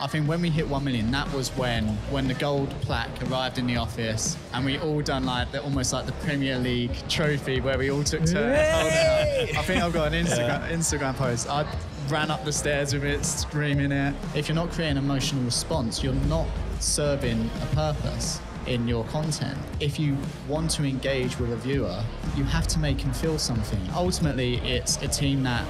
I think when we hit 1 million, that was when the gold plaque arrived in the office, and we all done like almost like the Premier League trophy where we all took turns holding it up. I think I've got an Instagram post. I ran up the stairs with it, screaming it. If you're not creating an emotional response, you're not serving a purpose in your content. If you want to engage with a viewer, you have to make him feel something. Ultimately, it's a team that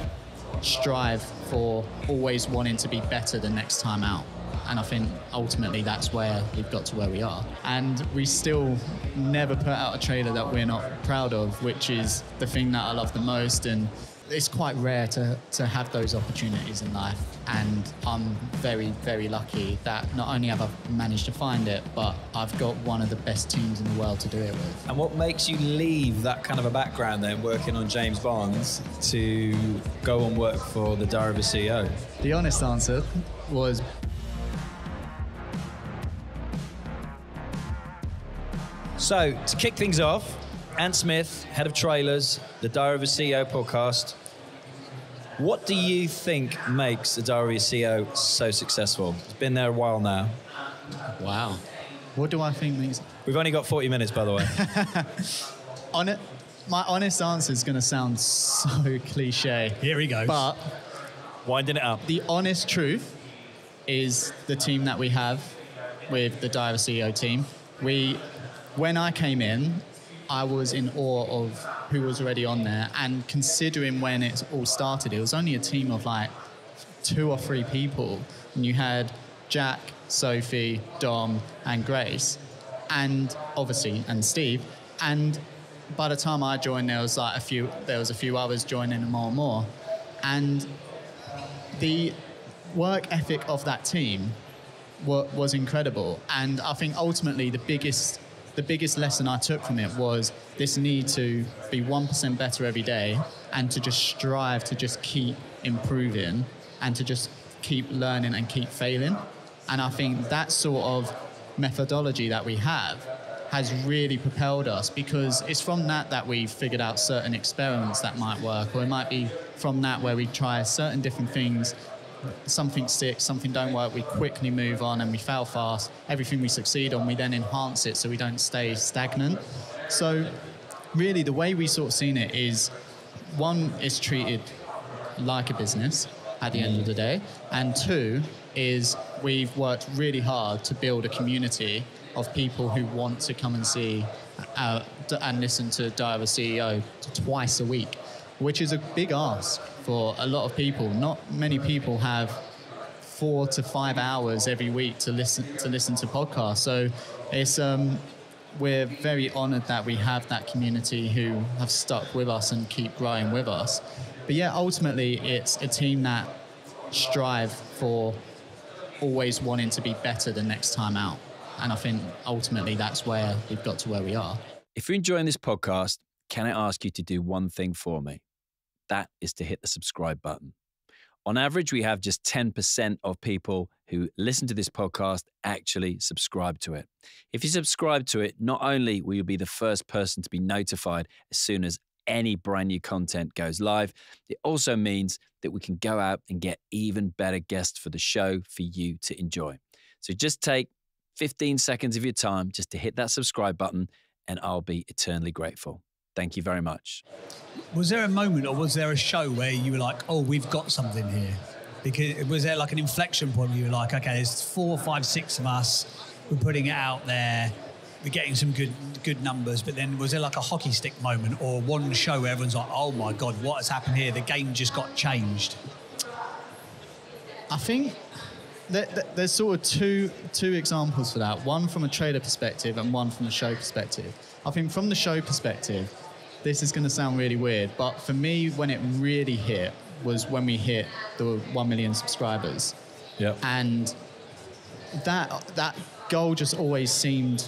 strive for always wanting to be better the next time out. And I think ultimately that's where we've got to where we are. And we still never put out a trailer that we're not proud of, which is the thing that I love the most. And it's quite rare to have those opportunities in life. And I'm very, very lucky that not only have I managed to find it, but I've got one of the best teams in the world to do it with. And what makes you leave that kind of a background then, working on James Bond's, to go and work for the Diary of a CEO? The honest answer was... So, to kick things off, Ant Smith, head of trailers, the Diary of a CEO podcast. What do you think makes the Diary of a CEO so successful? It's been there a while now. Wow. What do I think makes... We've only got 40 minutes, by the way. My honest answer is going to sound so cliche. Here he goes. But winding it up. The honest truth is the team that we have with the Diary of a CEO team. When I came in, I was in awe of who was already on there, and considering when it all started, it was only a team of like 2 or 3 people, and you had Jack, Sophie, Dom, and Grace, and obviously Steve. And by the time I joined, there was a few others joining, and more, and the work ethic of that team was incredible. And I think ultimately the biggest lesson I took from it was this need to be 1% better every day, and to just strive to just keep improving and to just keep learning and keep failing. And I think that sort of methodology that we have has really propelled us, because it's from that we've figured out certain experiments that might work, or it might be from that where we try certain different things. Something sticks, something don't work, we quickly move on and we fail fast. Everything we succeed on, we then enhance it so we don't stay stagnant. So really the way we sort of seen it is, one, it's treated like a business at the end of the day, and 2 is we've worked really hard to build a community of people who want to come and see and listen to Diary of a CEO twice a week, which is a big ask for a lot of people. Not many people have 4 to 5 hours every week to listen to podcasts. So it's we're very honoured that we have that community who have stuck with us and keep growing with us. But yeah, ultimately it's a team that strive for always wanting to be better the next time out. And I think ultimately that's where we've got to where we are. If you're enjoying this podcast, can I ask you to do one thing for me? That is to hit the subscribe button. On average, we have just 10% of people who listen to this podcast actually subscribe to it. If you subscribe to it, not only will you be the first person to be notified as soon as any brand new content goes live, it also means that we can go out and get even better guests for the show for you to enjoy. So just take 15 seconds of your time just to hit that subscribe button, and I'll be eternally grateful. Thank you very much. Was there a moment, or was there a show where you were like, oh, we've got something here? Because was there like an inflection point where you were like, okay, there's 4, 5, 6 of us, we're putting it out there, we're getting some good numbers, but then was there like a hockey stick moment, or one show where everyone's like, oh my God, what has happened here? The game just got changed. I think there's sort of two examples for that. One from a trailer perspective and one from a show perspective. I think from the show perspective, this is going to sound really weird, but for me, when it really hit was when we hit the 1 million subscribers. Yeah. And that goal just always seemed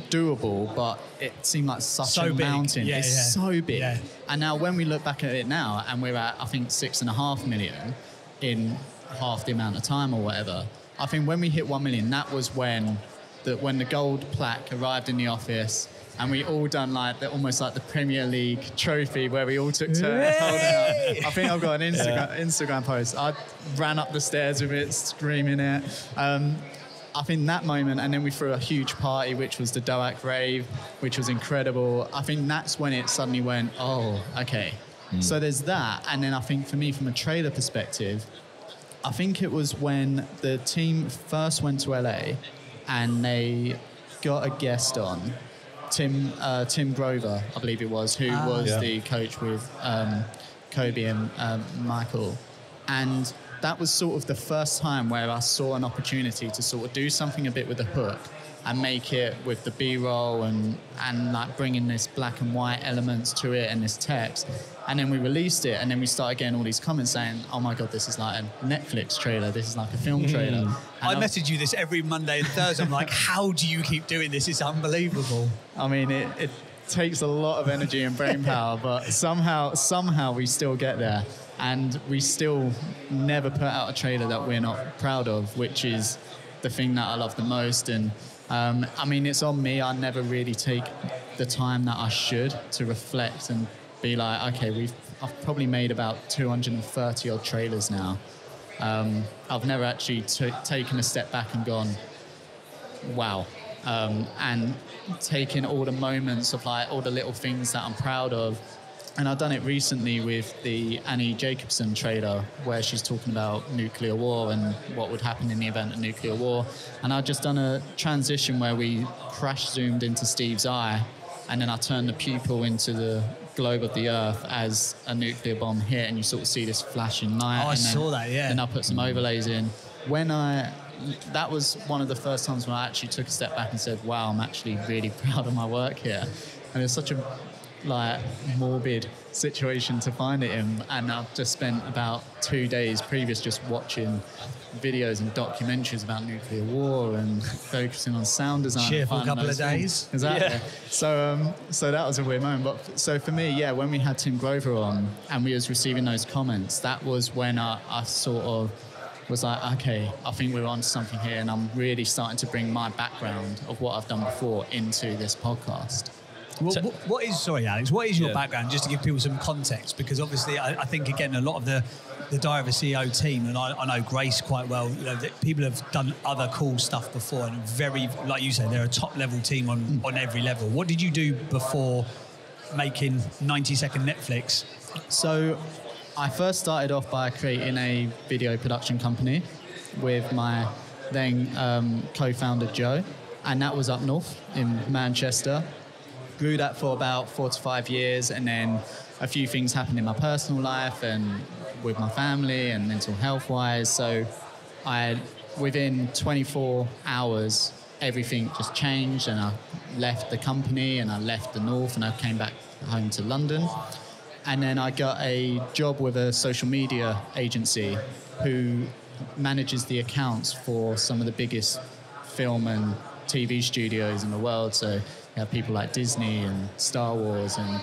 doable, but it seemed like such a mountain. It's so big. Yeah. And now when we look back at it now, and we're at, I think, 6.5 million in half the amount of time or whatever, I think when we hit 1 million, that was when the gold plaque arrived in the office, and we all done like almost like the Premier League trophy where we all took turns holding up. I think I've got an Instagram post. I ran up the stairs with it, screaming it. I think that moment, and then we threw a huge party, which was the DOAC rave, which was incredible. I think that's when it suddenly went, oh, okay. So there's that. And then I think for me, from a trailer perspective, I think it was when the team first went to LA and they got a guest on, Tim Grover, I believe it was, who was the coach with Kobe and Michael. And that was sort of the first time where I saw an opportunity to sort of do something a bit with the hook and make it with the B-roll and like bringing this black and white elements to it and this text. And then we released it, and then we started getting all these comments saying, oh my God, this is like a Netflix trailer. This is like a film trailer. I message you this every Monday and Thursday. I'm like, how do you keep doing this? It's unbelievable. I mean, it takes a lot of energy and brain power, but somehow we still get there. And we still never put out a trailer that we're not proud of, which is the thing that I love the most. And I mean, it's on me. I never really take the time that I should to reflect and be like, okay, I've probably made about 230 odd trailers now. I've never actually taken a step back and gone, wow. And taking all the moments of like all the little things that I'm proud of. And I've done it recently with the Annie Jacobson trailer where she's talking about nuclear war and what would happen in the event of nuclear war. And I've just done a transition where we crash zoomed into Steve's eye, and then I turned the pupil into the globe of the Earth as a nuclear bomb hit, and you sort of see this flashing light. I saw that, yeah. Then I put some overlays in. That was one of the first times when I actually took a step back and said, wow, I'm actually really proud of my work here. And it's such a morbid situation to find it in, and I've just spent about 2 days previous just watching videos and documentaries about nuclear war and focusing on sound design. Cheerful couple of days. Exactly. Yeah. So that was a weird moment. But so for me, yeah, when we had Tim Grover on and we was receiving those comments, that was when I sort of was like, okay, I think we're on something here, and I'm really starting to bring my background of what I've done before into this podcast. What is your background, just to give people some context? Because obviously I think, again, a lot of the DOAC CEO team, and I know Grace quite well, you know, people have done other cool stuff before, and very, like you say, they're a top level team on every level. What did you do before making 90-second Netflix? So I first started off by creating a video production company with my then co-founder Joe, and that was up north in Manchester. Grew that for about 4 to 5 years, and then a few things happened in my personal life and with my family and mental health wise. So within 24 hours, everything just changed, and I left the company and I left the north and I came back home to London. And then I got a job with a social media agency who manages the accounts for some of the biggest film and TV studios in the world. So you have people like Disney and Star Wars and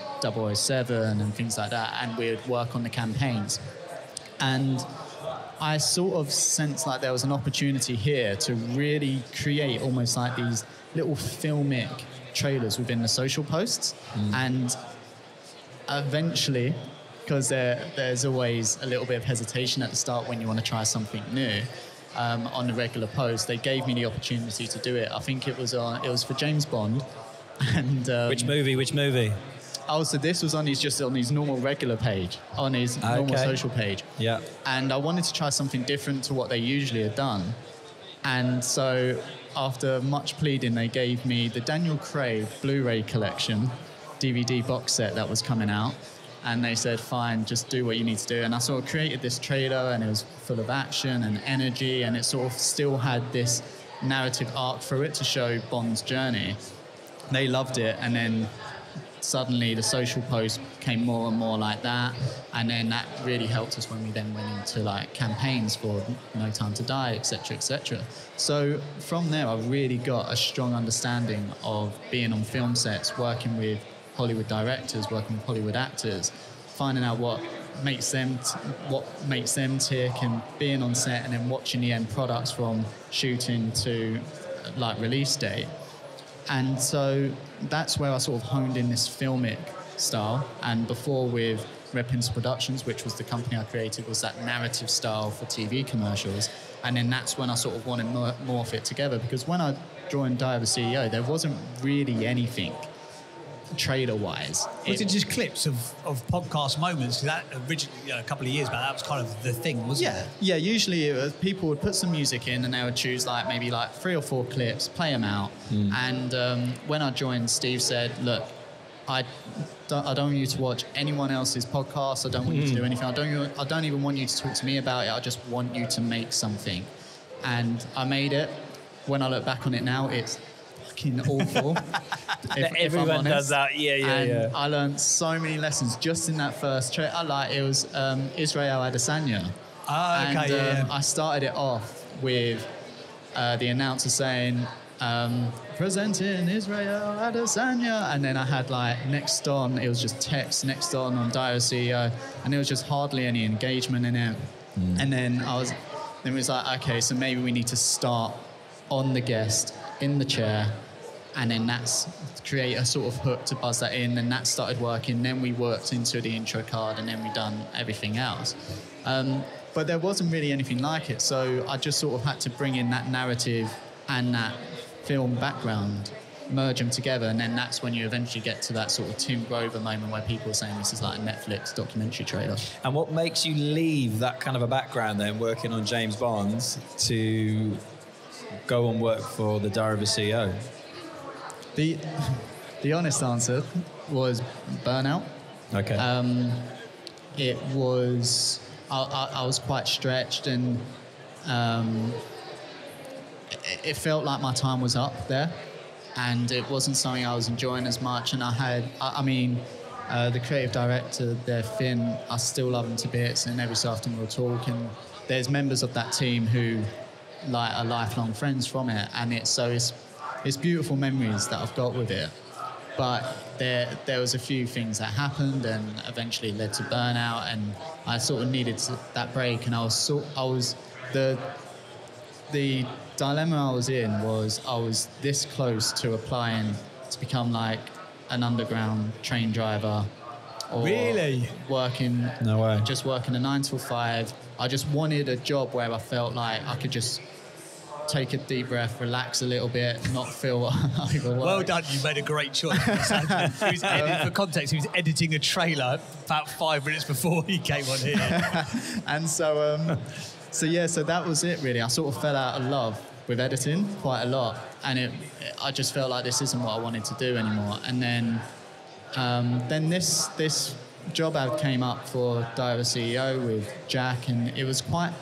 007 and things like that, and we'd work on the campaigns. And I sort of sensed like there was an opportunity here to really create almost like these little filmic trailers within the social posts. And eventually, because there's always a little bit of hesitation at the start when you want to try something new, on the regular post, they gave me the opportunity to do it. I think it was for James Bond. And Which movie? Oh, so this was on his normal regular page, on his normal social page. Yeah. And I wanted to try something different to what they usually had done. And so after much pleading, they gave me the Daniel Craig Blu-ray collection DVD box set that was coming out. And they said, fine, just do what you need to do. And I sort of created this trailer, and it was full of action and energy, and it sort of still had this narrative arc through it to show Bond's journey. They loved it, and then suddenly the social post became more and more like that, and then that really helped us when we then went into like campaigns for No Time to Die, etc., etc. So from there, I really got a strong understanding of being on film sets, working with Hollywood directors, working with Hollywood actors, finding out what makes them tick, and being on set, and then watching the end products from shooting to like release date. And so that's where I sort of honed in this filmic style. And before with Repins Productions, which was the company I created, was that narrative style for TV commercials. And then that's when I sort of wanted to morph it together, because when I joined Die of a CEO, there wasn't really anything trailer-wise. Was it just clips of podcast moments? That originally, a couple of years back, that was kind of the thing, wasn't it? Yeah, usually it was, people would put some music in and they would choose maybe 3 or 4 clips, play them out. And when I joined, Steve said, look, I don't want you to watch anyone else's podcast. I don't want you to do anything. I don't even want you to talk to me about it. I just want you to make something. And I made it. When I look back on it now, it's fucking awful. Everyone does that. Yeah. I learned so many lessons just in that first trip. It was Israel Adesanya. I started it off with the announcer saying, presenting Israel Adesanya, and then I had next on, it was just text next on Die of a CEO, and there was just hardly any engagement in it. And then it was like, okay, so maybe we need to start on the guest in the chair, and then that's create a sort of hook to buzz that in, and that started working. Then we worked into the intro card, and then we done everything else. But there wasn't really anything like it, so I just sort of had to bring in that narrative and that film background, merge them together, and then that's when you eventually get to that sort of Tim Grover moment where people are saying this is like a Netflix documentary trailer. And what makes you leave that kind of a background then, working on James Bond, to go and work for the Diary of a CEO? The honest answer was burnout. Okay. It was I was quite stretched, and it felt like my time was up there, and it wasn't something I was enjoying as much. And the creative director there, Finn, I still love him to bits, and every so often we'll talk, and there's members of that team who are lifelong friends from it, and it's beautiful memories that I've got with it. But there was a few things that happened and eventually led to burnout, and I sort of needed that break. And the dilemma I was in was I was this close to applying to become like an underground train driver, or really working. No way. Just working a 9 to 5. I just wanted a job where I felt like I could just take a deep breath, relax a little bit, not feel overworked. Well done, you made a great choice. For context, he was editing a trailer about 5 minutes before he came on here. And so that was it really. I sort of fell out of love with editing quite a lot, and I just felt like this isn't what I wanted to do anymore. And then this job ad came up for Die of a CEO with Jack, and it was quite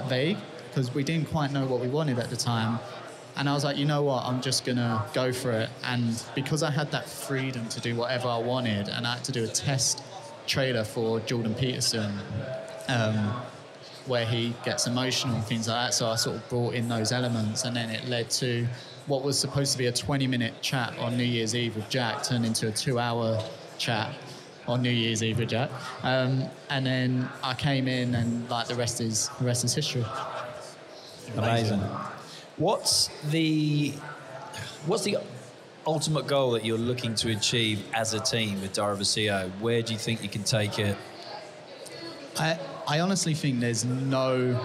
vague, because we didn't quite know what we wanted at the time. And I was like, you know what, I'm just going to go for it. And because I had that freedom to do whatever I wanted, and I had to do a test trailer for Jordan Peterson, where he gets emotional and things like that, so I sort of brought in those elements, and then it led to what was supposed to be a 20-minute chat on New Year's Eve with Jack turned into a 2-hour chat on New Year's Eve with Jack. And then I came in, and the rest is history. Amazing. What's the ultimate goal that you're looking to achieve as a team with Diary of a CEO? Where do you think you can take it? I honestly think there's no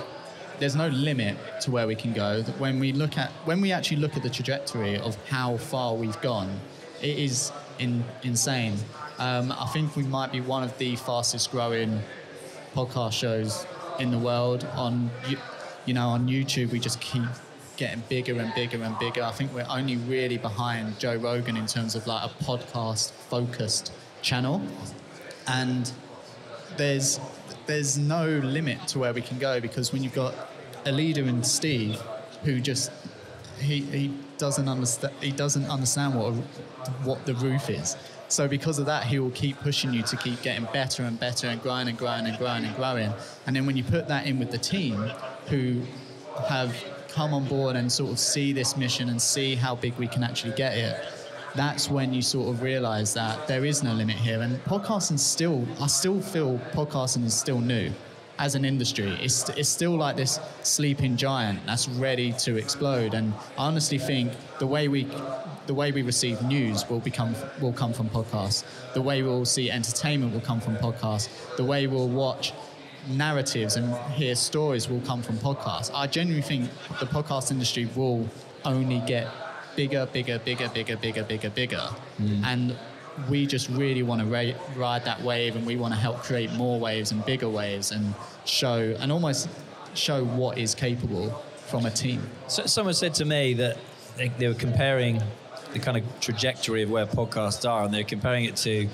limit to where we can go. When we actually look at the trajectory of how far we've gone, it is insane. I think we might be one of the fastest growing podcast shows in the world. On YouTube, we just keep getting bigger and bigger and bigger. I think we're only really behind Joe Rogan in terms of a podcast focused channel, and there's no limit to where we can go, because when you've got a leader in Steve who just he doesn't understand what the roof is. So because of that, he will keep pushing you to keep getting better and better and growing and growing and growing and growing. And then when you put that in with the team who have come on board and sort of see this mission and see how big we can actually get it, that's when you sort of realize that there is no limit here. And I still feel podcasting is still new. as an industry, it's still like this sleeping giant that's ready to explode. And I honestly think the way we receive news will come from podcasts. The way we'll see entertainment will come from podcasts. The way we'll watch narratives and hear stories will come from podcasts. I genuinely think the podcast industry will only get bigger. And we just really want to ride that wave, and we want to help create more waves and bigger waves and almost show what is capable from a team. So someone said to me that they were comparing the kind of trajectory of where podcasts are, and they're comparing it to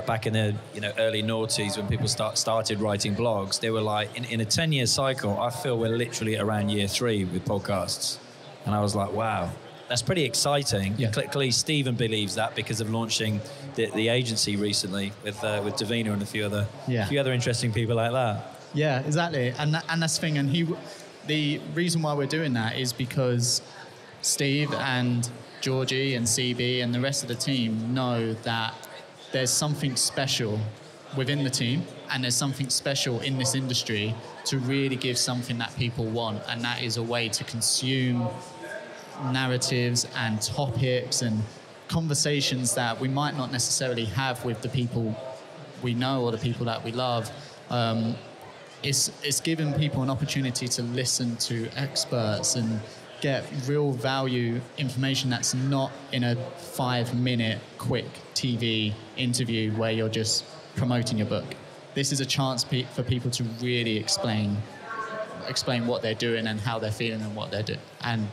back in the early noughties when people started writing blogs. They were like, in a 10-year cycle, I feel we're literally around year 3 with podcasts. And I was like, wow, that's pretty exciting. Yeah. Clearly, Stephen believes that because of launching the agency recently with Davina and a few other interesting people like that. Yeah, exactly. And that's the thing. And the reason why we're doing that is because Steve and Georgie and CB and the rest of the team know that there's something special within the team, and there's something special in this industry to really give something that people want, and that is a way to consume narratives and topics and conversations that we might not necessarily have with the people we know or the people that we love. It's giving people an opportunity to listen to experts and get real value information that's not in a 5-minute quick TV interview where you're just promoting your book. This is a chance for people to really explain what they're doing and how they're feeling and what they're doing, and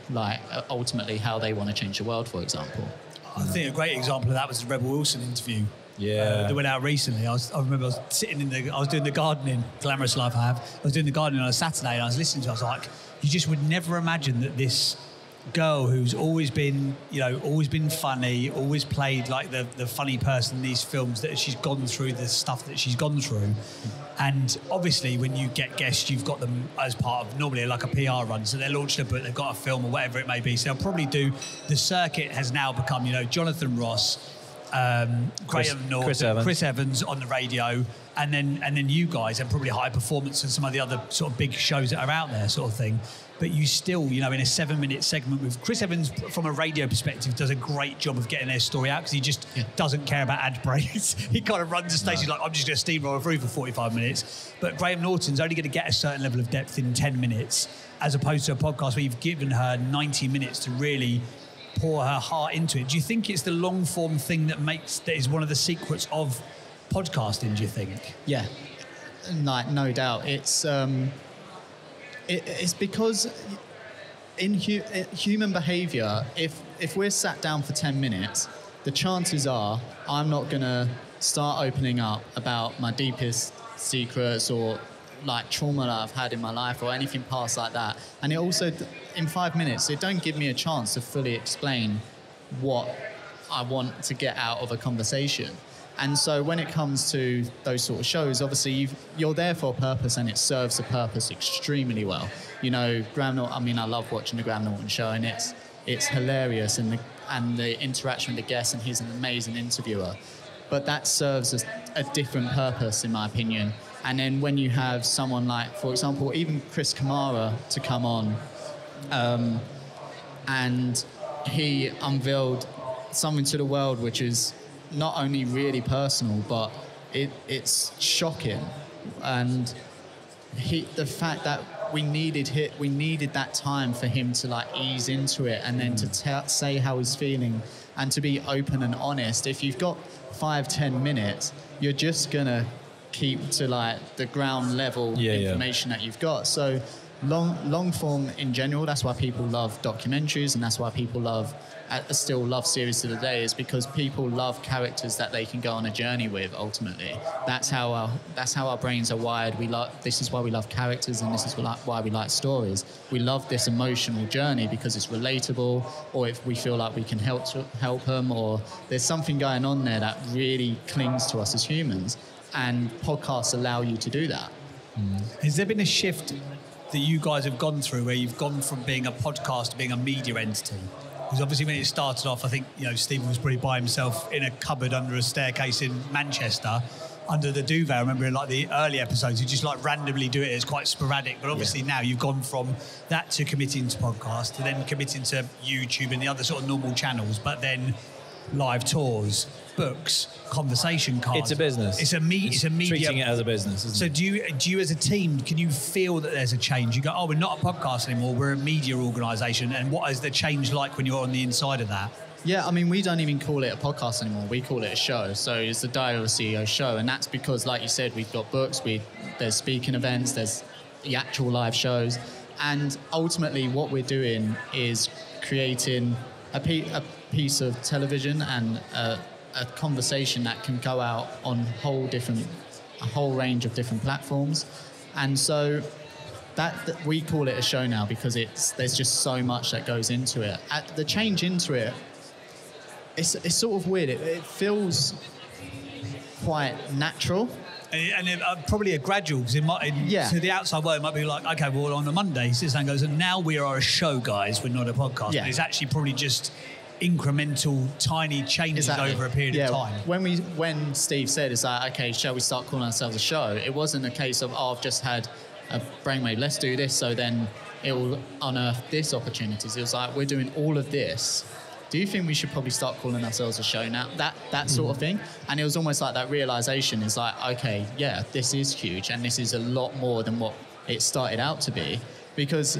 ultimately how they want to change the world, for example. I think a great example of that was the Rebel Wilson interview. Yeah. That went out recently. I remember I was sitting I was doing the gardening, glamorous life I have. I was doing the gardening on a Saturday, and I was listening to it. I was like, you just would never imagine that this girl who's always been funny, always played like the funny person in these films, that she's gone through the stuff that she's gone through. And obviously when you get guests, you've got them as part of normally like a PR run. So they're launching a book, they've got a film or whatever it may be. So they'll probably do, the circuit has now become, Jonathan Ross, Graham Norton, Chris Evans on the radio, and then you guys, and probably High Performance and some of the other sort of big shows that are out there, sort of thing. But you still, in a 7-minute segment with Chris Evans, from a radio perspective, does a great job of getting their story out, because he just doesn't care about ad breaks. He kind of runs the station like, I'm just going to steamroll through for 45 minutes. But Graham Norton's only going to get a certain level of depth in 10 minutes, as opposed to a podcast where you've given her 90 minutes to really pour her heart into it. Do you think it's the long form thing that is one of the secrets of podcasting, do you think? Yeah, no doubt. It's because in human behavior, if we're sat down for 10 minutes, the chances are I'm not going to start opening up about my deepest secrets or like trauma that I've had in my life or anything past like that. And it also, in 5 minutes, it don't give me a chance to fully explain what I want to get out of a conversation. And so when it comes to those sort of shows, obviously you're there for a purpose, and it serves the purpose extremely well. Graham Norton, I love watching the Graham Norton show, and it's hilarious, and the interaction with the guests, and he's an amazing interviewer. But that serves a different purpose, in my opinion. And then when you have someone like, for example, even Chris Kamara to come on, and he unveiled something to the world which is not only really personal, but it's shocking. And the fact that we needed that time for him to ease into it, and then to say how he's feeling and to be open and honest. If you've got 5-10 minutes, you're just gonna keep to the ground level information that you've got. So long form in general, that's why people love documentaries, and that's why people still love series to the day, is because people love characters that they can go on a journey with. Ultimately, that's how our brains are wired. This is why we love characters, and this is why we like stories. We love this emotional journey because it's relatable, or if we feel like we can help them, or there's something going on there that really clings to us as humans, and podcasts allow you to do that. Has there been a shift that you guys have gone through where you've gone from being a podcast to being a media entity? Because obviously when it started off, I think, Stephen was probably by himself in a cupboard under a staircase in Manchester. under the duvet. I remember in like the early episodes, you just like randomly do it. It's quite sporadic, but obviously now you've gone from that to committing to podcast, to then committing to YouTube and the other sort of normal channels, but then live tours, books, conversation cards. It's a business. It's a media. Treating it as a business, isn't so it? do you as a team, can you feel that there's a change? You go, oh, we're not a podcast anymore, we're a media organisation. And what is the change like when you're on the inside of that? Yeah, I mean, we don't even call it a podcast anymore. We call it a show. So it's the Diary of a CEO show. And that's because, like you said, we've got books, there's speaking events, there's the actual live shows. And ultimately what we're doing is creating a piece of television and a conversation that can go out on a whole range of different platforms. And so that we call it a show now because there's just so much that goes into it. The change into it, it's sort of weird. It feels quite natural. And probably a gradual, because to the outside world, it might be like, okay, well, on a Monday, Suzanne goes, and now we are a show, guys, we're not a podcast. Yeah. But it's actually probably just incremental, tiny changes over a period of time. When Steve said, it's like, okay, shall we start calling ourselves a show? It wasn't a case of, I've just had a brainwave, let's do this, so then it will unearth this opportunities. It was like, we're doing all of this. Do you think we should probably start calling ourselves a show now? That sort of thing. And it was almost like that realization is like, okay, yeah, this is huge and this is a lot more than what it started out to be. Because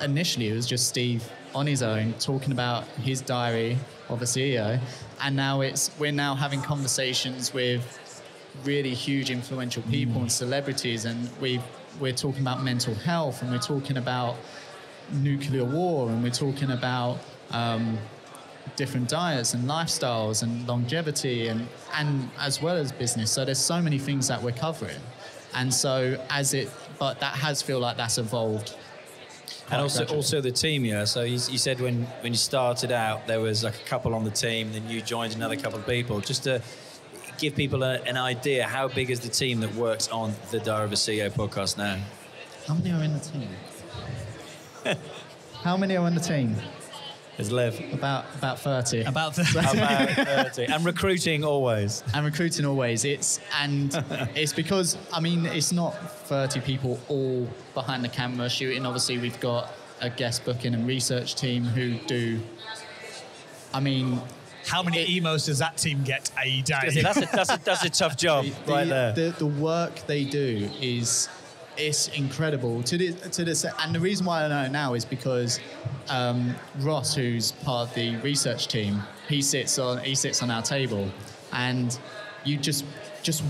initially it was just Steve on his own talking about his diary of a CEO. And now we're now having conversations with really huge influential people and celebrities, and we're talking about mental health, and we're talking about nuclear war, and we're talking about different diets and lifestyles and longevity and as well as business. So there's so many things that we're covering. And so but that has feel like that's evolved. And also the team, yeah. So you said when you started out, there was like a couple on the team, then you joined another couple of people. Just to give people an idea, how big is the team that works on the Diary of a CEO podcast now? How many are in the team? How many are on the team? There's Lev. About 30. About 30. About 30. And recruiting always. It's because, I mean, it's not 30 people all behind the camera shooting. Obviously, we've got a guest booking and research team who do, I mean... How many emails does that team get a day? That's a tough job there. The work they do it's incredible to this, and the reason why I know it now is because Ross, who's part of the research team, he sits on our table, and you just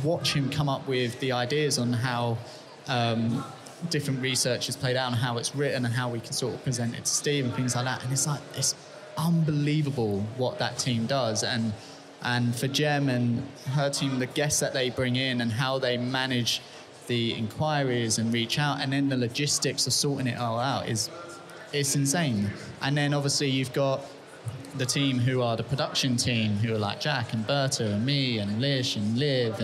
watch him come up with the ideas on how different research is played out and how it's written and how we can sort of present it to Steve and things like that. And it's unbelievable what that team does, and for Jem and her team, the guests that they bring in and how they manage the inquiries and reach out, and then the logistics of sorting it all out it's insane. And then obviously you've got the team who are the production team, who are like Jack and Berta and me and Lish and Liv,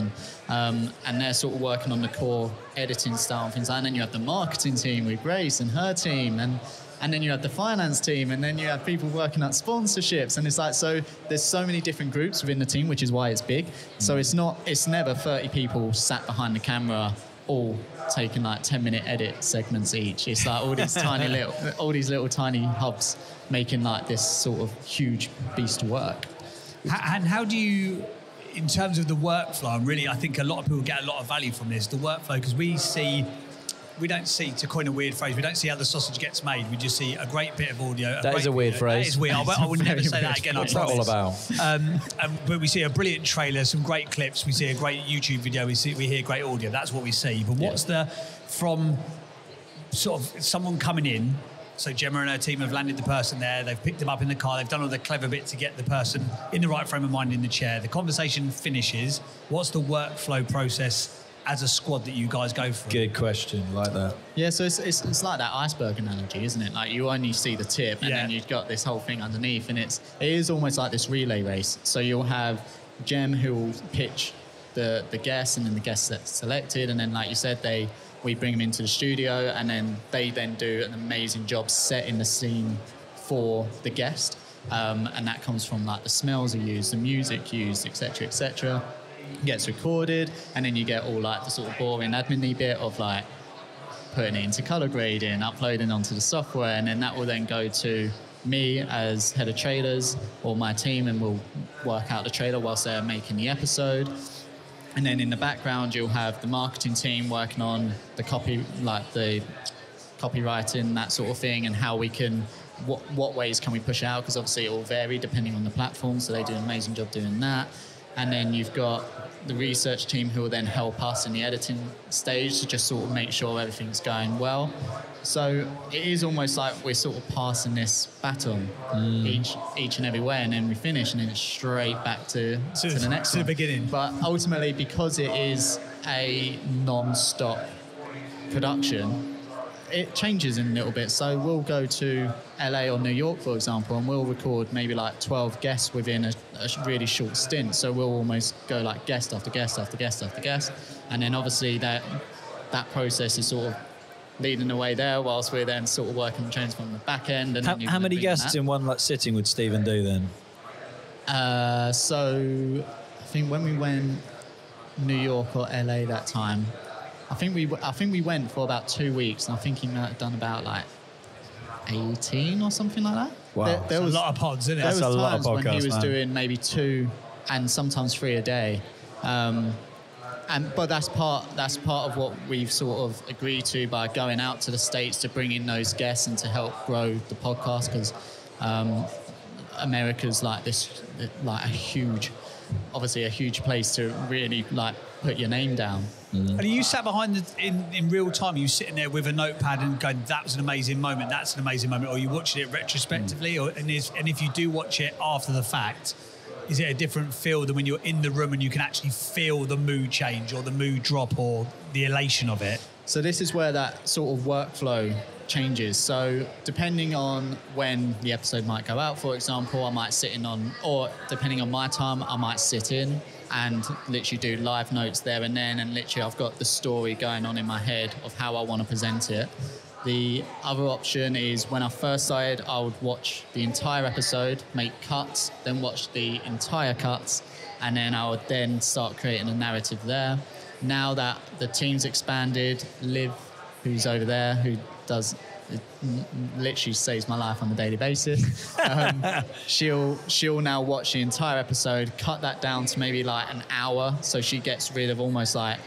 and they're sort of working on the core editing style and things like that. And then you have the marketing team with Grace and her team, and then you have the finance team, and then you have people working at sponsorships, and it's like, so there's so many different groups within the team, which is why it's big. So it's never 30 people sat behind the camera all taking like 10-minute edit segments each. It's like all these little tiny hubs making like this sort of huge beast of work. And how do you, in terms of the workflow, and really I think a lot of people get a lot of value from this, the workflow, because we don't see, to coin a weird phrase, we don't see how the sausage gets made. We just see a great bit of audio. That is a weird phrase. That is weird. I would never say that again. What's that all about? But we see a brilliant trailer, some great clips. We see a great YouTube video. We hear great audio. That's what we see. But what's from sort of someone coming in? So Gemma and her team have landed the person there. They've picked them up in the car. They've done all the clever bit to get the person in the right frame of mind in the chair. The conversation finishes. What's the workflow process as a squad that you guys go through? Good question, like that. Yeah, so it's like that iceberg analogy, isn't it? Like you only see the tip, and then you've got this whole thing underneath, and it is almost like this relay race. So you'll have Jem who will pitch the guests, and then the guests that's selected, and then like you said, we bring them into the studio, and then they do an amazing job setting the scene for the guest, and that comes from like the smells are used, the music used, etc., etc. gets recorded, and then you get all like the sort of boring admin-y bit of like putting it into color grading, uploading onto the software, and then that will then go to me as head of trailers or my team, and we'll work out the trailer whilst they're making the episode. And then in the background, you'll have the marketing team working on the copy, like the copywriting, that sort of thing, and how we can, what ways can we push out, because obviously it will vary depending on the platform, so they do an amazing job doing that. And then you've got the research team who will then help us in the editing stage to just sort of make sure everything's going well. So it is almost like we're sort of passing this baton each and every way, and then we finish, and then it's straight back to the next one. To the beginning. But ultimately, because it is a non-stop production, it changes in a little bit. So we'll go to LA or New York, for example, and we'll record maybe like 12 guests within a really short stint. So we'll almost go like guest after guest after guest after guest. And then obviously that process is sort of leading the way there, whilst we're then sort of working the chains from the back end. And how many guests in one like sitting would Stephen do then? So I think when we went New York or LA that time, I think we went for about 2 weeks, and I think he might have done about like 18 or something like that. Wow, there was a lot of pods, isn't it? There was That's a lot of times when he podcasts, was man. doing maybe 2 and sometimes 3 a day. But that's part of what we've sort of agreed to by going out to the States to bring in those guests and to help grow the podcast, because America's like this, like a huge place to really like put your name down. And are you sat behind in real time? Are you sitting there with a notepad and going, "That was an amazing moment. That's an amazing moment," or are you watching it retrospectively? And if you do watch it after the fact, is it a different feel than when you're in the room and you can actually feel the mood change or the mood drop or the elation of it? So this is where that sort of workflow changes. So depending on when the episode might go out, for example, I might sit in on, or depending on my time, I might sit in and literally do live notes there and then, and literally I've got the story going on in my head of how I want to present it. The other option is when I first started, I would watch the entire episode, make cuts, then watch the entire cuts, and then I would then start creating a narrative there. Now that the team's expanded, Liv, who's over there, who does it, literally saves my life on a daily basis. She'll now watch the entire episode, cut that down to maybe like an hour, so she gets rid of almost like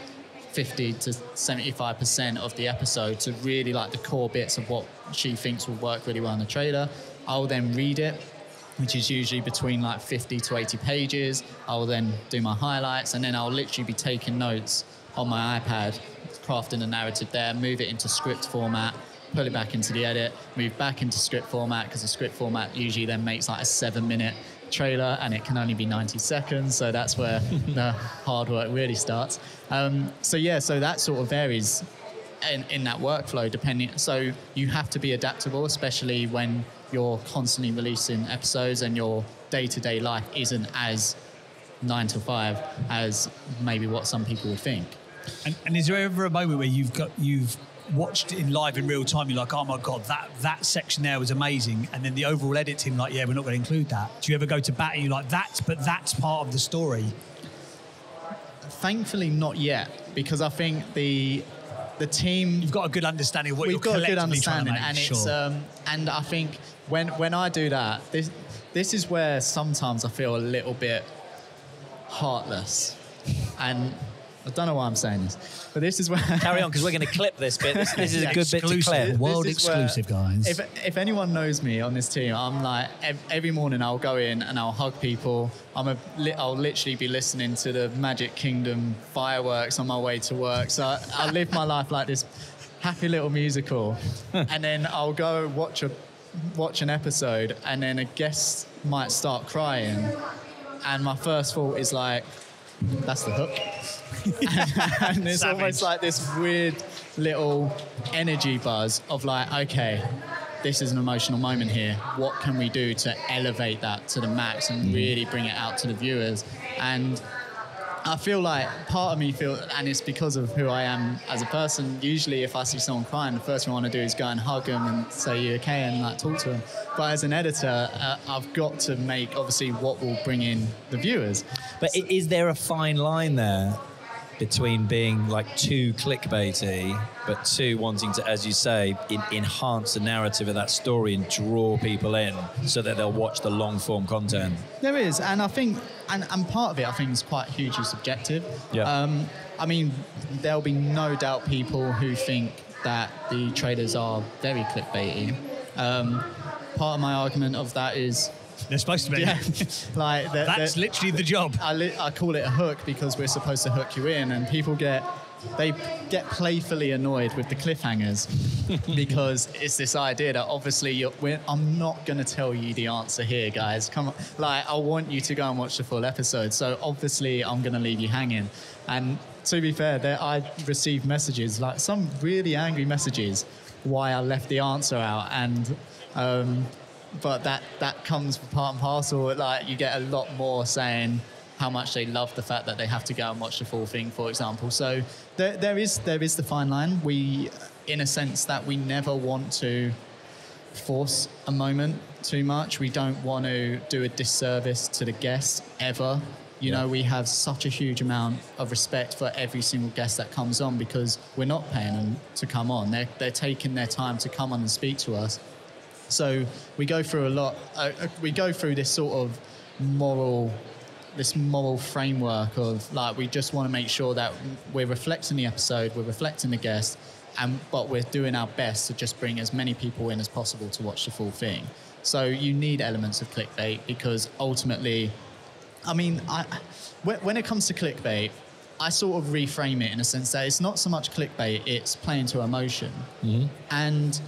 50 to 75% of the episode to really like the core bits of what she thinks will work really well in the trailer. I'll then read it, which is usually between like 50 to 80 pages. I'll then do my highlights, and then I'll literally be taking notes on my iPad, crafting a narrative there, move it into script format, pull it back into the edit, move back into script format, because the script format usually then makes like a 7-minute trailer and it can only be 90 seconds. So that's where the hard work really starts. So that sort of varies in that workflow depending. So you have to be adaptable, especially when you're constantly releasing episodes and your day-to-day life isn't as 9 to 5 as maybe what some people would think. And is there ever a moment where you've watched it live in real time, you're like, oh my God, that section there was amazing, and then the overall edit team like, yeah, we're not going to include that? Do you ever go to bat and you're like, that's part of the story? Thankfully not yet, because I think the team, you've got a good understanding of what you're collectively trying to make. And sure. It's and I think when I do that, this is where sometimes I feel a little bit heartless, and I don't know why I'm saying this, but this is where... Carry on, because we're going to clip this bit. This is a good bit to clip. World exclusive, guys. If anyone knows me on this team, I'm like, every morning I'll go in and I'll hug people. I'll literally be listening to the Magic Kingdom fireworks on my way to work. So I live my life like this happy little musical. And then I'll go watch an episode, and then a guest might start crying. And my first thought is like, that's the hook. And it's almost like this weird little energy buzz of like, okay, this is an emotional moment here. What can we do to elevate that to the max and really bring it out to the viewers? And I feel like part of me and it's because of who I am as a person. Usually if I see someone crying, the first thing I want to do is go and hug them and say, you okay? And like talk to them. But as an editor, I've got to make obviously what will bring in the viewers. But is there a fine line there between being like too clickbaity, but too wanting to, as you say, enhance the narrative of that story and draw people in so that they'll watch the long form content? There is, and I think, and part of it I think is quite hugely subjective. Yeah. I mean, there'll be no doubt people who think that the trailers are very clickbaity. Part of my argument of that is they're supposed to be. Yeah, like that's literally the job. I call it a hook because we're supposed to hook you in, and people get playfully annoyed with the cliffhangers because it's this idea that obviously I'm not going to tell you the answer here, guys. Come on, like I want you to go and watch the full episode, so obviously I'm going to leave you hanging. And to be fair, I received messages, like some really angry messages, why I left the answer out, and. But that comes part and parcel. Like you get a lot more saying how much they love the fact that they have to go and watch the full thing, for example. So there is the fine line. We, in a sense, that we never want to force a moment too much. We don't want to do a disservice to the guests ever. You know, we have such a huge amount of respect for every single guest that comes on because we're not paying them to come on. They're taking their time to come on and speak to us. So we go through a lot. We go through this sort of moral framework of like we just want to make sure that we're reflecting the episode, we're reflecting the guest, but we're doing our best to just bring as many people in as possible to watch the full thing. So you need elements of clickbait because ultimately, I mean, when it comes to clickbait, I sort of reframe it in a sense that it's not so much clickbait; it's playing to emotion, and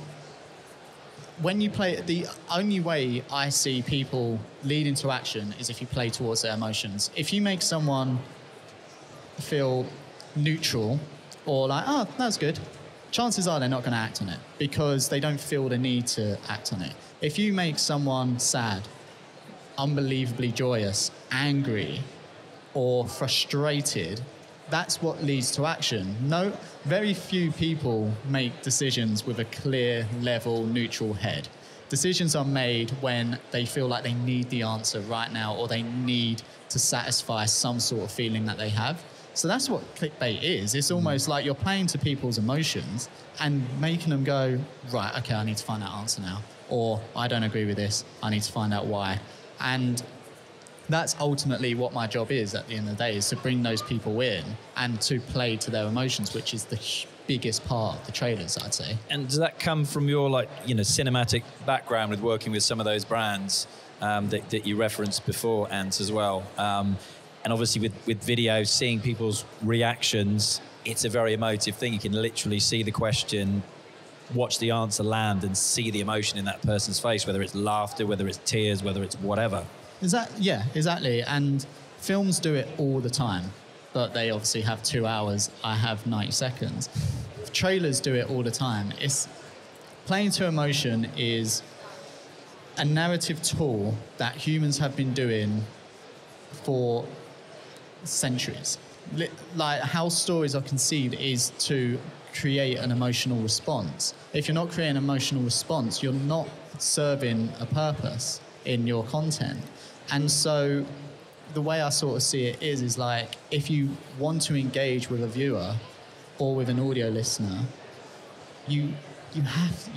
when you play, the only way I see people lead into action is if you play towards their emotions. If you make someone feel neutral or like, oh, that's good, chances are they're not going to act on it because they don't feel the need to act on it. If you make someone sad, unbelievably joyous, angry, or frustrated, that's what leads to action. Very few people make decisions with a clear, level, neutral head. Decisions are made when they feel like they need the answer right now or they need to satisfy some sort of feeling that they have. So that's what clickbait is. It's almost like you're playing to people's emotions and making them go, right, okay, I need to find that answer now. Or I don't agree with this, I need to find out why. And that's ultimately what my job is at the end of the day, is to bring those people in and to play to their emotions, which is the biggest part of the trailers, I'd say. And does that come from your cinematic background with working with some of those brands that you referenced before, Ant, as well? And obviously with video, seeing people's reactions, it's a very emotive thing. You can literally see the question, watch the answer land and see the emotion in that person's face, whether it's laughter, whether it's tears, whether it's whatever. Yeah, exactly. And films do it all the time, but they obviously have 2 hours. I have 90 seconds. Trailers do it all the time. It's playing to emotion is a narrative tool that humans have been doing for centuries. Like how stories are conceived is to create an emotional response. If you're not creating an emotional response, you're not serving a purpose in your content. And so the way I sort of see it is like if you want to engage with a viewer or with an audio listener, you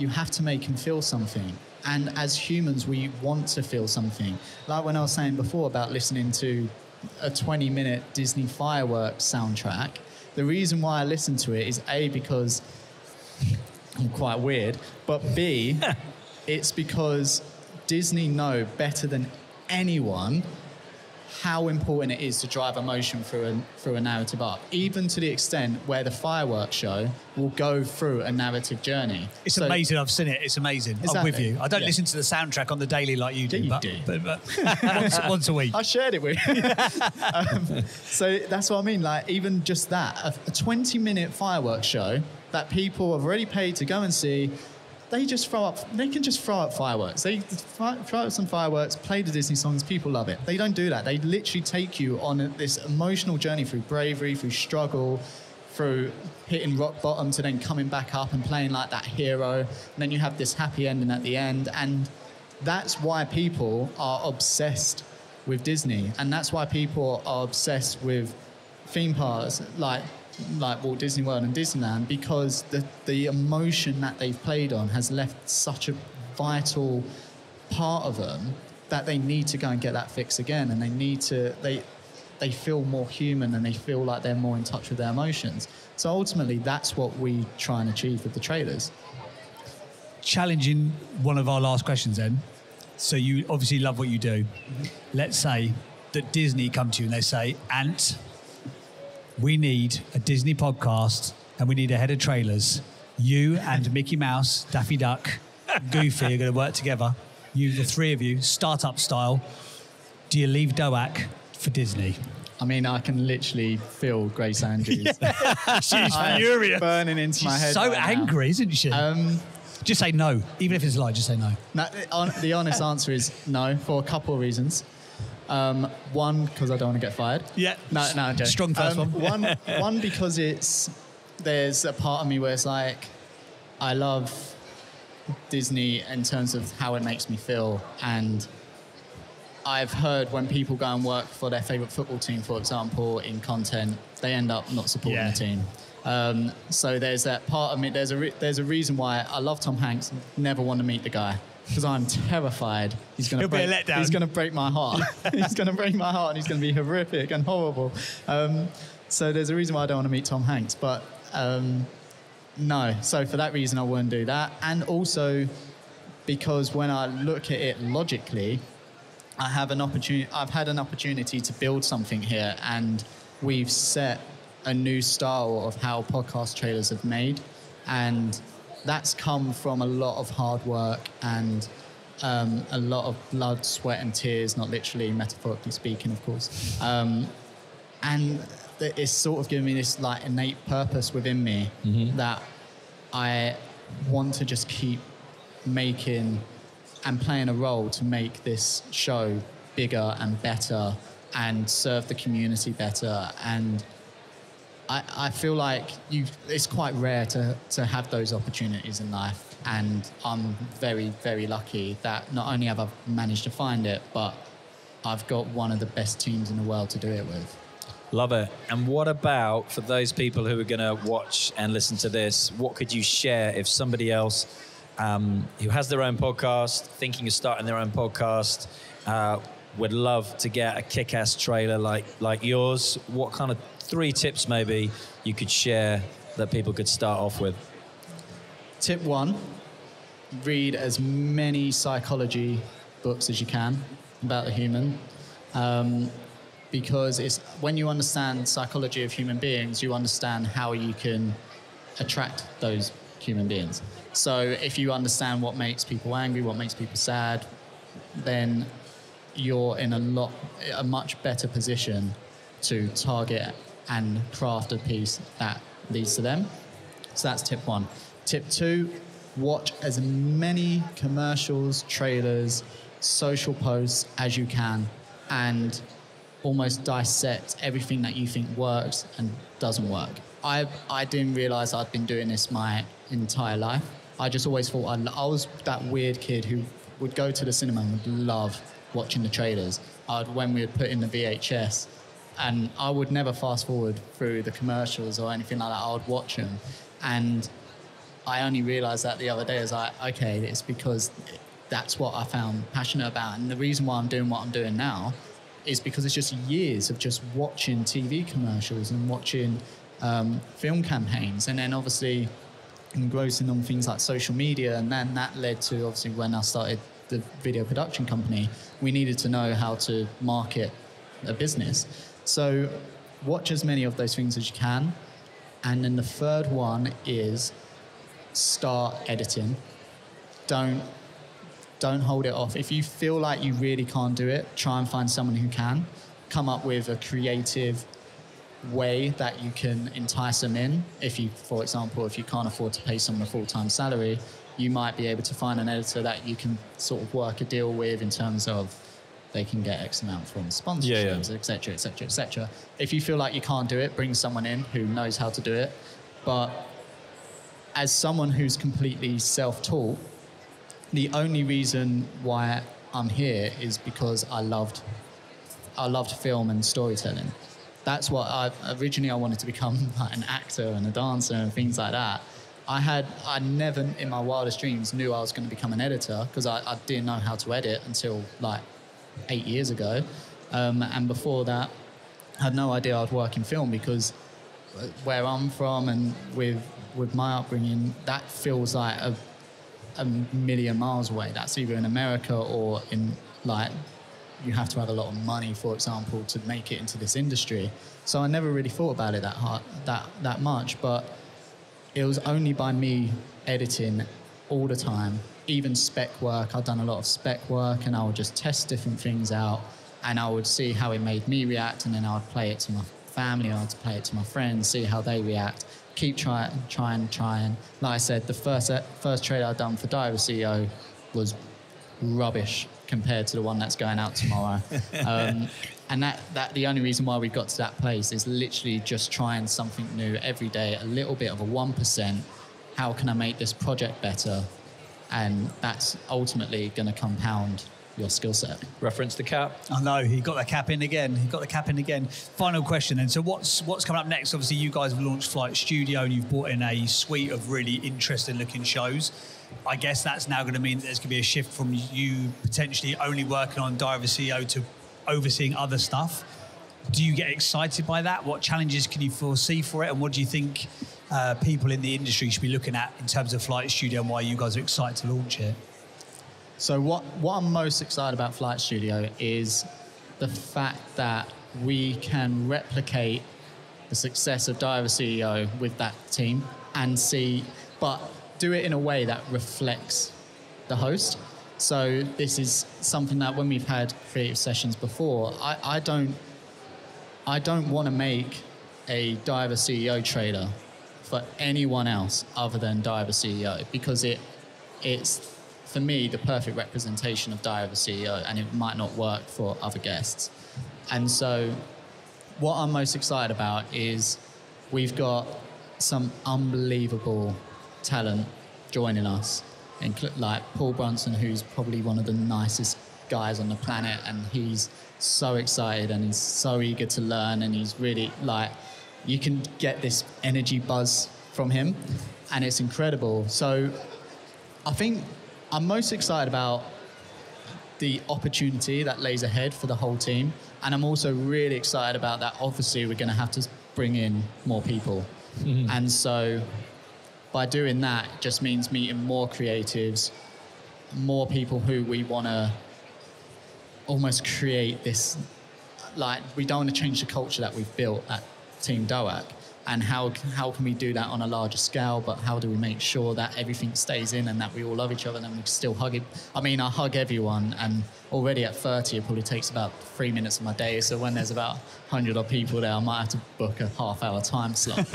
have to make them feel something. And as humans, we want to feel something. Like when I was saying before about listening to a 20-minute Disney fireworks soundtrack, the reason why I listen to it is A, because I'm quite weird, but B, it's because Disney know better than anyone how important it is to drive emotion through a narrative arc, even to the extent where the fireworks show will go through a narrative journey. It's amazing. I've seen it. It's amazing. Exactly. I'm with you. I don't listen to the soundtrack on the daily like you do. But once a week. I shared it with you. So that's what I mean. Like even just that, a 20-minute fireworks show that people have already paid to go and see, they can just throw up fireworks. They throw up some fireworks, play the Disney songs, people love it. They don't do that. They literally take you on this emotional journey through bravery, through struggle, through hitting rock bottom to then coming back up and playing like that hero. And then you have this happy ending at the end. And that's why people are obsessed with Disney. And that's why people are obsessed with theme parks like Walt Disney World and Disneyland, because the emotion that they've played on has left such a vital part of them that they need to go and get that fix again. And they feel more human, and they feel like they're more in touch with their emotions. So ultimately, that's what we try and achieve with the trailers. Challenging one of our last questions then. So you obviously love what you do. Mm-hmm. Let's say that Disney come to you and they say, Ant, we need a Disney podcast and we need a head of trailers. You and Mickey Mouse, Daffy Duck, Goofy are going to work together. You, the three of you, startup style. Do you leave DOAC for Disney? I mean, I can literally feel Grace Andrews. She's furious. Burning into my head. She's so right angry, now. Isn't she? Just say no. Even if it's a lie, just say no. The honest answer is no, for a couple of reasons. One, because I don't want to get fired. Yeah. No, I'm joking. Strong first one. One, because there's a part of me where it's like, I love Disney in terms of how it makes me feel. And I've heard when people go and work for their favourite football team, for example, in content, they end up not supporting the team. So there's that part of me. There's a reason why I love Tom Hanks. Never want to meet the guy because I'm terrified he's going to break my heart. He's going to break my heart, and he's going to be horrific and horrible. So there's a reason why I don't want to meet Tom Hanks. But no. So for that reason, I wouldn't do that. And also because when I look at it logically, I've had an opportunity to build something here, and we've set a new style of how podcast trailers have made, and that's come from a lot of hard work and a lot of blood, sweat and tears, not literally, metaphorically speaking, of course. And it's sort of given me this like innate purpose within me that I want to just keep making and playing a role to make this show bigger and better and serve the community better. And I feel like it's quite rare to have those opportunities in life, and I'm very, very lucky that not only have I managed to find it, but I've got one of the best teams in the world to do it with. Love it. And what about for those people who are going to watch and listen to this, what could you share if somebody else who has their own podcast, thinking of starting their own podcast, would love to get a kick-ass trailer like yours? What kind of 3 tips maybe you could share that people could start off with? Tip 1, read as many psychology books as you can about the human. Because it's when you understand psychology of human beings, you understand how you can attract those human beings. So if you understand what makes people angry, what makes people sad, then you're in a much better position to target and craft a piece that leads to them. So that's tip 1. Tip 2, watch as many commercials, trailers, social posts as you can, and almost dissect everything that you think works and doesn't work. I didn't realize I'd been doing this my entire life. I just always thought I was that weird kid who would go to the cinema and would love watching the trailers. When we would put in the VHS, and I would never fast forward through the commercials or anything like that. I would watch them. And I only realized that the other day. I was like, okay, it's because that's what I found passionate about. And the reason why I'm doing what I'm doing now is because it's just years of just watching TV commercials and watching film campaigns, and then obviously engrossing on things like social media. And then that led to, obviously, when I started the video production company, we needed to know how to market a business. So watch as many of those things as you can. And then the third one is start editing. Don't hold it off. If you feel like you really can't do it, try and find someone who can. Come up with a creative way that you can entice them in. For example, if you can't afford to pay someone a full-time salary, you might be able to find an editor that you can sort of work a deal with in terms of they can get X amount from sponsorships, et cetera, et cetera, et cetera. If you feel like you can't do it, bring someone in who knows how to do it. But as someone who's completely self-taught, the only reason why I'm here is because I loved film and storytelling. That's what I wanted to become, like an actor and a dancer and things like that. I never in my wildest dreams knew I was going to become an editor, because I didn't know how to edit until like 8 years ago. And before that, I had no idea I'd work in film, because where I'm from and with my upbringing, that feels like a million miles away. That's either in America or in, like, you have to have a lot of money, for example, to make it into this industry. So I never really thought about it that much. But it was only by me editing all the time, even spec work. I'd done a lot of spec work, and I would just test different things out, and I would see how it made me react, and then I would play it to my family, I would play it to my friends, see how they react, keep trying. Like I said, the first trailer I'd done for Diary CEO was rubbish compared to the one that's going out tomorrow. And that the only reason why we got to that place is literally just trying something new every day, a little bit of a 1%. How can I make this project better? And that's ultimately going to compound your skill set. Reference the cap. I know, he got the cap in again. Final question then. So what's coming up next? Obviously, you guys have launched Flight Studio, and you've brought in a suite of really interesting looking shows. I guess that's now going to mean that there's going to be a shift from you potentially only working on Diary CEO to overseeing other stuff. Do you get excited by that? What challenges can you foresee for it? And what do you think people in the industry should be looking at in terms of Flight Studio, and why you guys are excited to launch it? So what I'm most excited about Flight Studio is the fact that we can replicate the success of Diary CEO with that team but do it in a way that reflects the host. So this is something that when we've had creative sessions before, I don't want to make a Diver CEO trailer for anyone else other than Diver CEO, because it's, for me, the perfect representation of Diver CEO, and it might not work for other guests. And so what I'm most excited about is we've got some unbelievable talent joining us, like Paul Brunson, who's probably one of the nicest guys on the planet, and he's so excited and he's so eager to learn, and he's really, like, you can get this energy buzz from him, and it's incredible. So I think I'm most excited about the opportunity that lays ahead for the whole team, and I'm also really excited about that obviously we're going to have to bring in more people. Mm-hmm. And so by doing that, it just means meeting more creatives, more people who we want to almost create this, like, we don't want to change the culture that we've built at Team DOAC. And how can we do that on a larger scale, but how do we make sure that everything stays in and that we all love each other and we still hug it? I mean, I hug everyone, and already at 30, it probably takes about 3 minutes of my day. So when there's about 100 odd people there, I might have to book a half-hour time slot.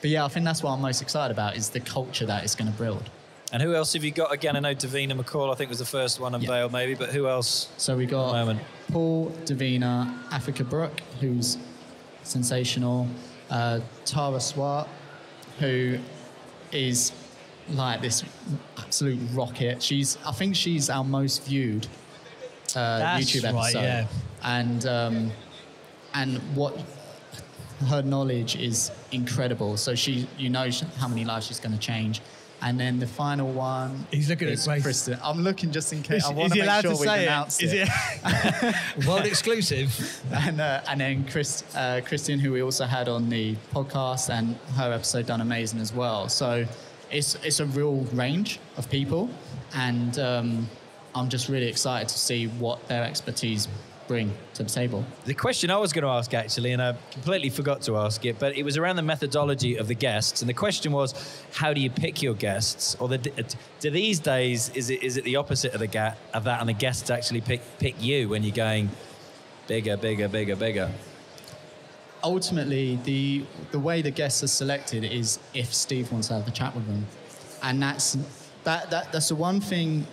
But yeah, I think that's what I'm most excited about, is the culture that it's going to build. And who else have you got? Again, I know Davina McCall, I think, was the first one unveiled, maybe, but who else? So we got Paul, Davina, Africa Brooke, who's sensational, Tara Swart, who is like this absolute rocket. I think she's our most viewed YouTube episode. Right, yeah. And what her knowledge is incredible. So how many lives she's going to change. And then the final one. He's looking at Kristen. I'm looking just in case. I want to make sure we've announced it. Is it world exclusive? And then Kristen, who we also had on the podcast, and her episode done amazing as well. So it's a real range of people, and I'm just really excited to see what their expertise bring to the table. The question I was going to ask, actually, and I completely forgot to ask it, but it was around the methodology of the guests. And the question was, how do you pick your guests? Or do these days, is it the opposite of that, and the guests actually pick you when you're going bigger, bigger, bigger, bigger? Ultimately, the way the guests are selected is if Steve wants to have a chat with them. And that's the one thing.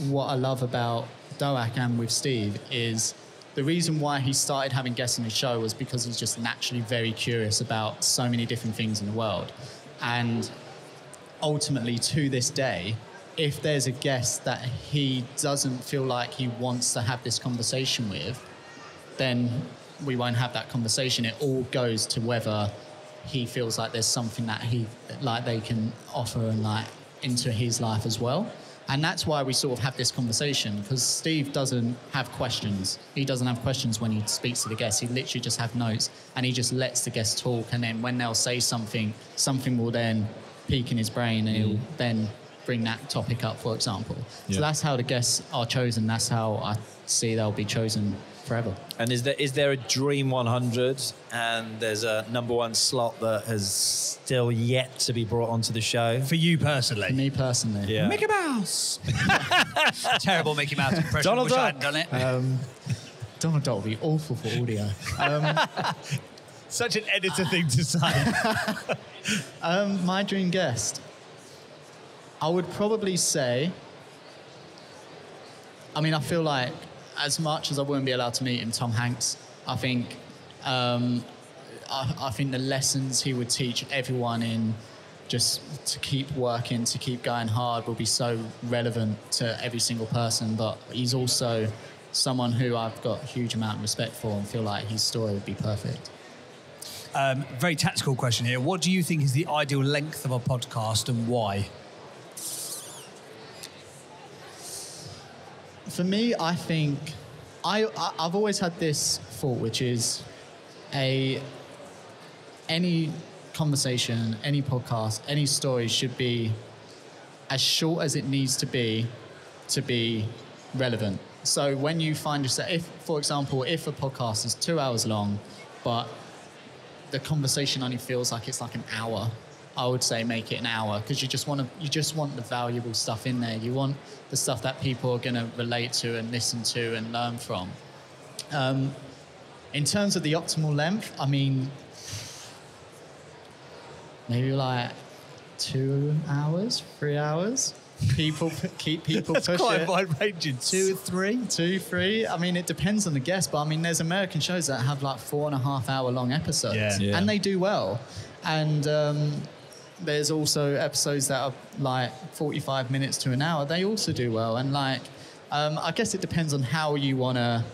What I love about DOAC and with Steve is the reason why he started having guests on his show was because he's just naturally very curious about so many different things in the world. And ultimately, to this day, if there's a guest that he doesn't feel like he wants to have this conversation with, then we won't have that conversation. It all goes to whether he feels like there's something that they can offer and like into his life as well. And that's why we sort of have this conversation, because Steve doesn't have questions. He doesn't have questions when he speaks to the guests. He literally just have notes, and he just lets the guests talk. And then when they'll say something will then peak in his brain, and he'll then bring that topic up, for example. Yeah. So that's how the guests are chosen. That's how I see they'll be chosen forever. And is there a Dream 100 and there's a number one slot that has still yet to be brought onto the show? For you personally? For me personally. Yeah. Mickey Mouse! Terrible Mickey Mouse impression. Donald Duck. I hadn't done it. Donald Duck would be awful for audio. Such an editor thing to say. My dream guest. I would probably say, I feel like as much as I wouldn't be allowed to meet him, Tom Hanks, I think I think the lessons he would teach everyone in just to keep working, to keep going hard will be so relevant to every single person. But he's also someone who I've got a huge amount of respect for and feel like his story would be perfect. Very tactical question here. What do you think is the ideal length of a podcast and why? For me, I think I've always had this thought, which is any conversation, any podcast, any story should be as short as it needs to be relevant. So when you find yourself, for example, if a podcast is 2 hours long, but the conversation only feels like it's like an hour, I would say make it an hour, because you just want the valuable stuff in there. You want the stuff that people are going to relate to and listen to and learn from. In terms of the optimal length, maybe like 2 hours, 3 hours. Keep people That's pushing. Quite wide ranging. 2 or 3? 2, 3. It depends on the guest, but there's American shows that have like 4.5 hour long episodes, and they do well. And there's also episodes that are like 45 minutes to an hour. They also do well. And I guess it depends on how you want to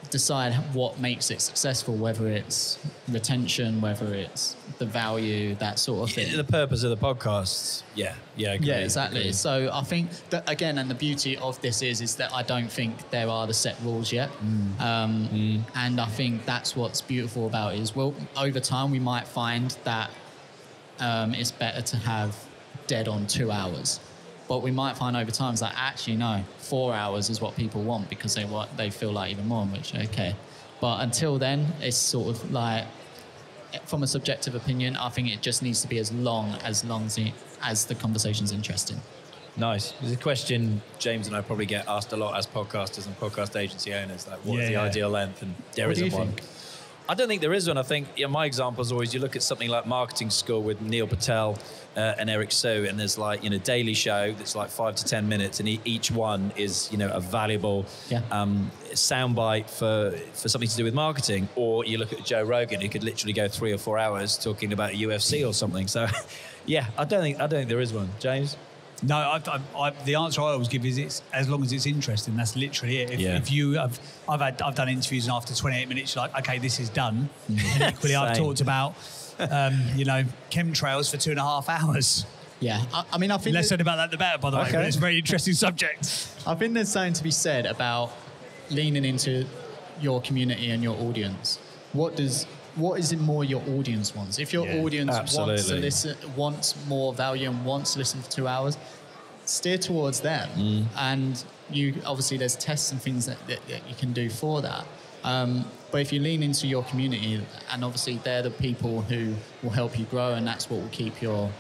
decide what makes it successful, whether it's retention, whether it's the value, that sort of thing. The purpose of the podcasts. Yeah, exactly. Agree. So I think that, again, and the beauty of this is that I don't think there are the set rules yet. And I think that's what's beautiful about it is, well, over time we might find that it's better to have dead on 2 hours. But we might find over time, it's like, actually, no, 4 hours is what people want because they feel like even more, which, okay. But until then, it's sort of like, from a subjective opinion, I think it just needs to be as long as the conversation's interesting. Nice. There's a question James and I probably get asked a lot as podcasters and podcast agency owners, like what is the ideal length? And there isn't one. Think? I don't think there is one. I think my example is always you look at something like Marketing School with Neil Patel and Eric Sue, and there's like, daily show that's like 5 to 10 minutes, and each one is, a valuable soundbite for something to do with marketing. Or you look at Joe Rogan, who could literally go 3 or 4 hours talking about UFC or something. So, I don't think there is one. James? No, the answer I always give is it's as long as it's interesting. That's literally it. If you have, I've done interviews, and after 28 minutes, you're like, okay, this is done. And equally, I've talked about, chemtrails for 2.5 hours. Yeah, I think less said about that, the better. By the way, but it's a very interesting subject. I think there's something to be said about leaning into your community and your audience. What is it more your audience wants? If your audience wants more value and wants to listen for 2 hours, steer towards them. And you obviously there's tests and things that you can do for that. But if you lean into your community, and obviously they're the people who will help you grow, and that's what will keep your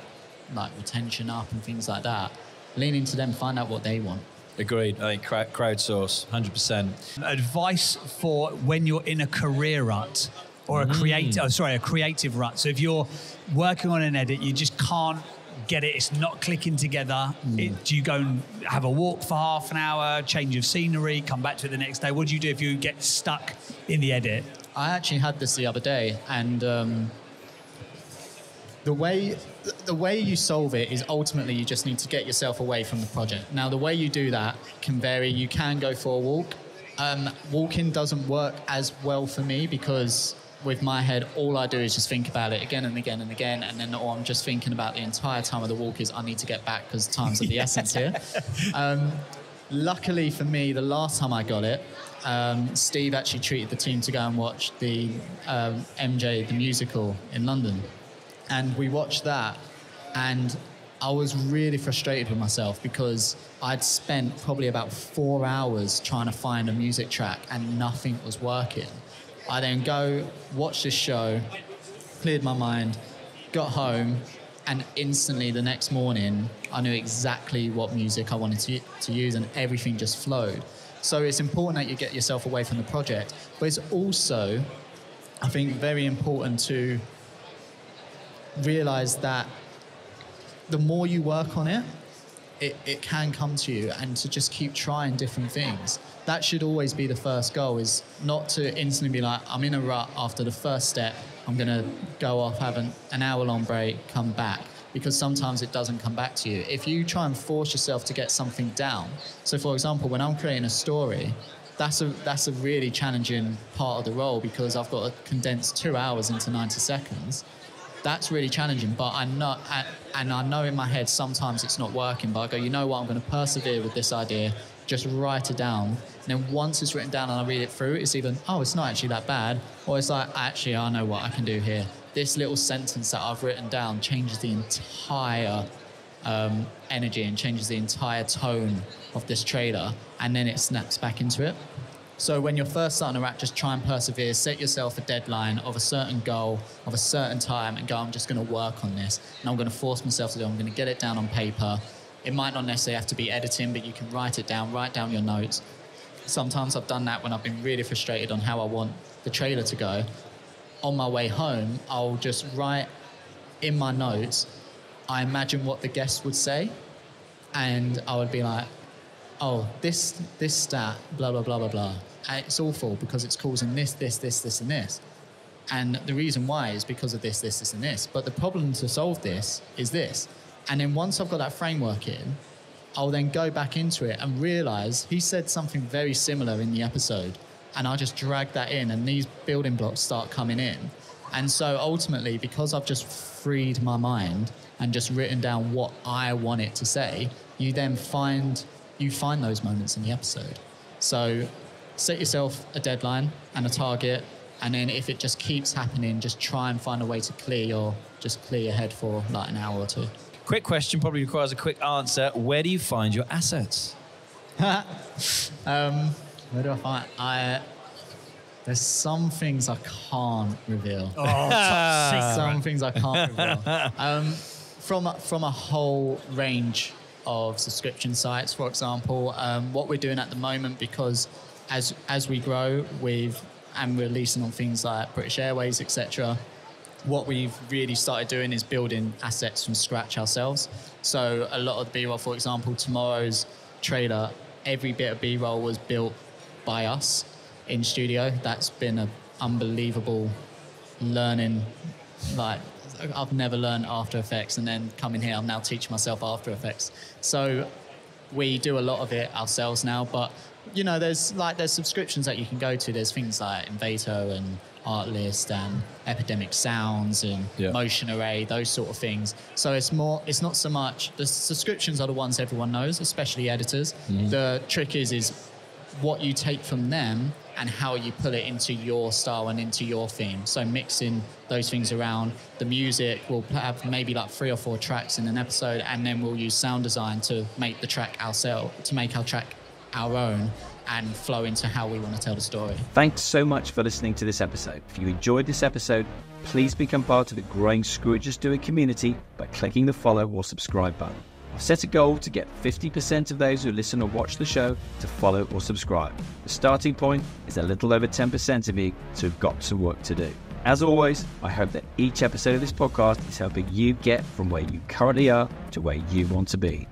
retention up and things like that. Lean into them, find out what they want. Agreed. I think crowdsource, 100%. Advice for when you're in a career rut or a creative rut. So if you're working on an edit, you just can't get it, it's not clicking together. Do you go and have a walk for half an hour, change of scenery, come back to it the next day? What do you do if you get stuck in the edit? I actually had this the other day, and the way you solve it is ultimately you just need to get yourself away from the project. Now, the way you do that can vary. You can go for a walk. Walking doesn't work as well for me because with my head, all I do is just think about it again and again and again, and then all I'm just thinking about the entire time of the walk is I need to get back because time's of the essence here. Luckily for me, the last time I got it, Steve actually treated the team to go and watch the MJ, the musical in London. And we watched that, and I was really frustrated with myself because I'd spent probably about 4 hours trying to find a music track and nothing was working. I then go watch this show, cleared my mind, got home, and instantly the next morning I knew exactly what music I wanted to use, and everything just flowed. So it's important that you get yourself away from the project, but it's also, I think, very important to realize that the more you work on it, it can come to you, and to just keep trying different things. That should always be the first goal, is not to instantly be like, I'm in a rut after the first step, I'm going to go off, have an hour-long break, come back, because sometimes it doesn't come back to you. If you try and force yourself to get something down, so for example, when I'm creating a story, that's a really challenging part of the role because I've got to condense 2 hours into 90 seconds. That's really challenging, but I know in my head sometimes it's not working, but I go, you know what, I'm going to persevere with this idea, just write it down. And then once it's written down and I read it through, it's either, oh, it's not actually that bad, or it's like, actually, I know what I can do here. This little sentence that I've written down changes the entire energy and changes the entire tone of this trailer, and then it snaps back into it. So when you're first starting a rap, just try and persevere, set yourself a deadline of a certain goal, of a certain time, and go, I'm just going to work on this, and I'm going to force myself to do it. I'm going to get it down on paper. It might not necessarily have to be editing, but you can write it down, write down your notes. Sometimes I've done that when I've been really frustrated on how I want the trailer to go. On my way home, I'll just write in my notes, I imagine what the guests would say, and I would be like, oh, this stat, blah, blah, blah, blah, blah. And it's awful because it's causing this, and this. And the reason why is because of this, and this. But the problem to solve this is this. And then once I've got that framework in, I'll then go back into it and realize he said something very similar in the episode. And I'll just drag that in, and these building blocks start coming in. And so ultimately, because I've just freed my mind and just written down what I want it to say, you then find those moments in the episode. So set yourself a deadline and a target, and then if it just keeps happening, just try and find a way to clear your head for like an hour or two. Quick question, probably requires a quick answer. Where do you find your assets? Where do I find? There's some things I can't reveal. Oh, top secret. Some things I can't reveal. From a whole range of subscription sites, for example, what we're doing at the moment, because as we grow and we're releasing on things like British Airways, etc., what we've really started doing is building assets from scratch ourselves. So a lot of the B-roll, for example, tomorrow's trailer, every bit of B-roll was built by us in studio. That's been an unbelievable learning. Like, I've never learned After Effects, and then coming here, I'm now teaching myself After Effects. So we do a lot of it ourselves now, but you know, there's subscriptions that you can go to. There's things like Invato and Artlist and Epidemic Sounds and Motion Array, those sort of things. So it's not so much, the subscriptions are the ones everyone knows, especially editors. Mm-hmm. The trick is what you take from them and how you pull it into your style and into your theme. So mixing those things around. The music, we'll have maybe like 3 or 4 tracks in an episode, and then we'll use sound design to make the track ourselves, to make our track our own and flow into how we want to tell the story. Thanks so much for listening to this episode. If you enjoyed this episode, please become part of the growing Scrooge's Do It community by clicking the follow or subscribe button. I've set a goal to get 50% of those who listen or watch the show to follow or subscribe. The starting point is a little over 10% of you, so we've got some work to do. As always, I hope that each episode of this podcast is helping you get from where you currently are to where you want to be.